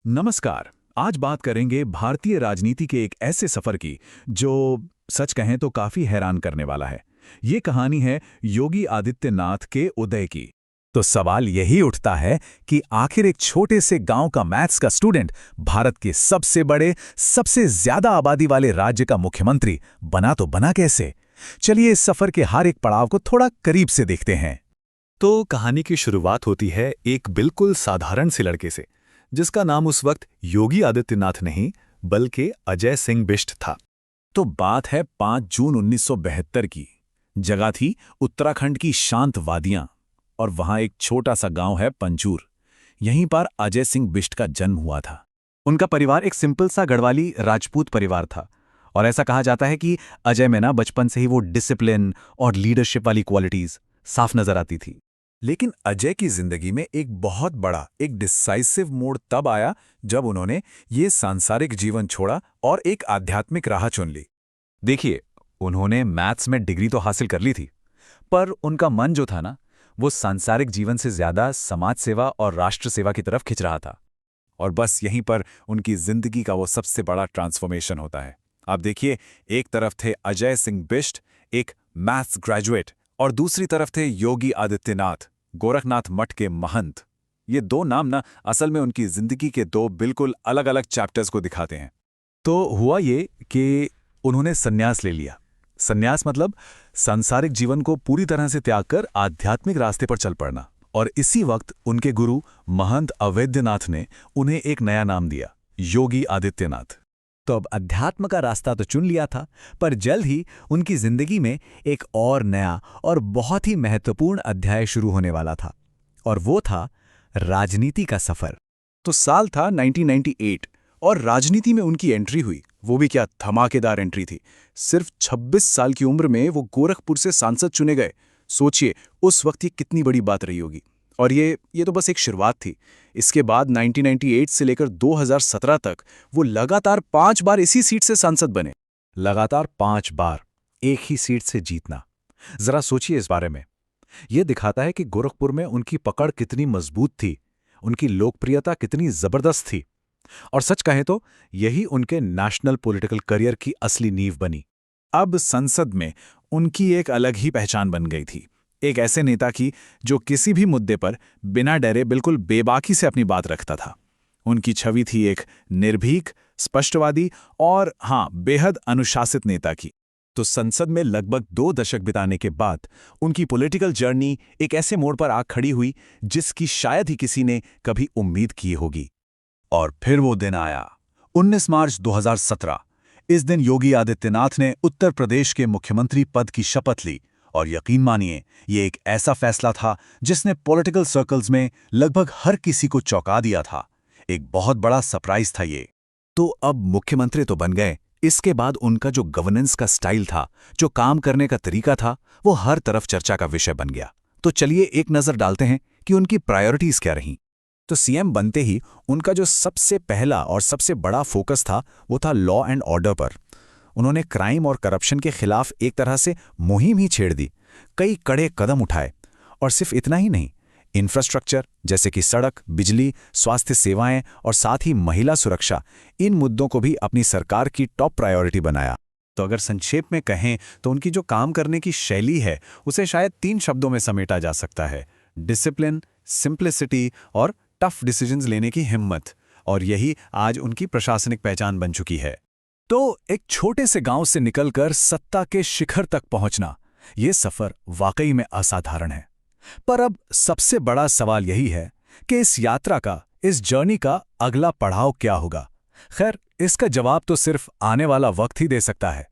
नमस्कार। आज बात करेंगे भारतीय राजनीति के एक ऐसे सफर की जो सच कहें तो काफी हैरान करने वाला है। ये कहानी है योगी आदित्यनाथ के उदय की। तो सवाल यही उठता है कि आखिर एक छोटे से गांव का मैथ्स का स्टूडेंट भारत के सबसे बड़े, सबसे ज्यादा आबादी वाले राज्य का मुख्यमंत्री बना तो बना कैसे? चलिए इस सफर के हर एक पड़ाव को थोड़ा करीब से देखते हैं। तो कहानी की शुरुआत होती है एक बिल्कुल साधारण से लड़के से, जिसका नाम उस वक्त योगी आदित्यनाथ नहीं बल्कि अजय सिंह बिष्ट था। तो बात है 5 जून 1972 की। जगह थी उत्तराखंड की शांत वादियां और वहां एक छोटा सा गांव है पंचूर। यहीं पर अजय सिंह बिष्ट का जन्म हुआ था। उनका परिवार एक सिंपल सा गढ़वाली राजपूत परिवार था और ऐसा कहा जाता है कि अजय में ना बचपन से ही वो डिसिप्लिन और लीडरशिप वाली क्वालिटीज साफ नजर आती थी। लेकिन अजय की जिंदगी में एक बहुत बड़ा, एक डिसाइसिव मोड़ तब आया जब उन्होंने ये सांसारिक जीवन छोड़ा और एक आध्यात्मिक राह चुन ली। देखिए, उन्होंने मैथ्स में डिग्री तो हासिल कर ली थी, पर उनका मन जो था ना, वो सांसारिक जीवन से ज्यादा समाज सेवा और राष्ट्र सेवा की तरफ खिंच रहा था। और बस यहीं पर उनकी जिंदगी का वो सबसे बड़ा ट्रांसफॉर्मेशन होता है। आप देखिए, एक तरफ थे अजय सिंह बिष्ट, एक मैथ्स ग्रेजुएट, और दूसरी तरफ थे योगी आदित्यनाथ, गोरखनाथ मठ के महंत। ये दो नाम ना असल में उनकी जिंदगी के दो बिल्कुल अलग अलग चैप्टर्स को दिखाते हैं। तो हुआ ये कि उन्होंने संन्यास ले लिया। संन्यास मतलब सांसारिक जीवन को पूरी तरह से त्याग कर आध्यात्मिक रास्ते पर चल पड़ना। और इसी वक्त उनके गुरु महंत अवैद्यनाथ ने उन्हें एक नया नाम दिया, योगी आदित्यनाथ। तो अब अध्यात्म का रास्ता तो चुन लिया था, पर जल्द ही उनकी जिंदगी में एक और नया और बहुत ही महत्वपूर्ण अध्याय शुरू होने वाला था, और वो था राजनीति का सफर। तो साल था 1998 और राजनीति में उनकी एंट्री हुई। वो भी क्या धमाकेदार एंट्री थी। सिर्फ 26 साल की उम्र में वो गोरखपुर से सांसद चुने गए। सोचिए उस वक्त ये कितनी बड़ी बात रही होगी। और ये तो बस एक शुरुआत थी। इसके बाद 1998 से लेकर 2017 तक वो लगातार 5 बार इसी सीट से सांसद बने। लगातार 5 बार एक ही सीट से जीतना, जरा सोचिए इस बारे में। यह दिखाता है कि गोरखपुर में उनकी पकड़ कितनी मजबूत थी, उनकी लोकप्रियता कितनी जबरदस्त थी। और सच कहें तो यही उनके नेशनल पॉलिटिकल करियर की असली नींव बनी। अब संसद में उनकी एक अलग ही पहचान बन गई थी। एक ऐसे नेता की जो किसी भी मुद्दे पर बिना डरे बिल्कुल बेबाकी से अपनी बात रखता था। उनकी छवि थी एक निर्भीक, स्पष्टवादी और बेहद अनुशासित नेता की। तो संसद में लगभग 2 दशक बिताने के बाद उनकी पॉलिटिकल जर्नी एक ऐसे मोड़ पर आ खड़ी हुई जिसकी शायद ही किसी ने कभी उम्मीद की होगी। और फिर वो दिन आया, 19 मार्च 2017। इस दिन योगी आदित्यनाथ ने उत्तर प्रदेश के मुख्यमंत्री पद की शपथ ली। और यकीन मानिए, ये एक ऐसा फैसला था जिसने पॉलिटिकल सर्कल्स में लगभग हर किसी को चौंका दिया था। एक बहुत बड़ा सरप्राइज था ये। तो अब मुख्यमंत्री तो बन गए, इसके बाद उनका जो गवर्नेंस का स्टाइल था, जो काम करने का तरीका था, वो हर तरफ चर्चा का विषय बन गया। तो चलिए एक नजर डालते हैं कि उनकी प्रायोरिटीज क्या रहीं। तो सीएम बनते ही उनका जो सबसे पहला और सबसे बड़ा फोकस था वो था लॉ एंड ऑर्डर पर। उन्होंने क्राइम और करप्शन के खिलाफ एक तरह से मुहिम ही छेड़ दी, कई कड़े कदम उठाए। और सिर्फ इतना ही नहीं, इंफ्रास्ट्रक्चर जैसे कि सड़क, बिजली, स्वास्थ्य सेवाएं और साथ ही महिला सुरक्षा, इन मुद्दों को भी अपनी सरकार की टॉप प्रायोरिटी बनाया। तो अगर संक्षेप में कहें तो उनकी जो काम करने की शैली है उसे शायद 3 शब्दों में समेटा जा सकता है: डिसिप्लिन, सिंप्लिसिटी और टफ डिसीजंस लेने की हिम्मत। और यही आज उनकी प्रशासनिक पहचान बन चुकी है। तो एक छोटे से गांव से निकलकर सत्ता के शिखर तक पहुंचना, ये सफर वाकई में असाधारण है। पर अब सबसे बड़ा सवाल यही है कि इस यात्रा का, इस जर्नी का अगला पड़ाव क्या होगा? खैर, इसका जवाब तो सिर्फ आने वाला वक्त ही दे सकता है।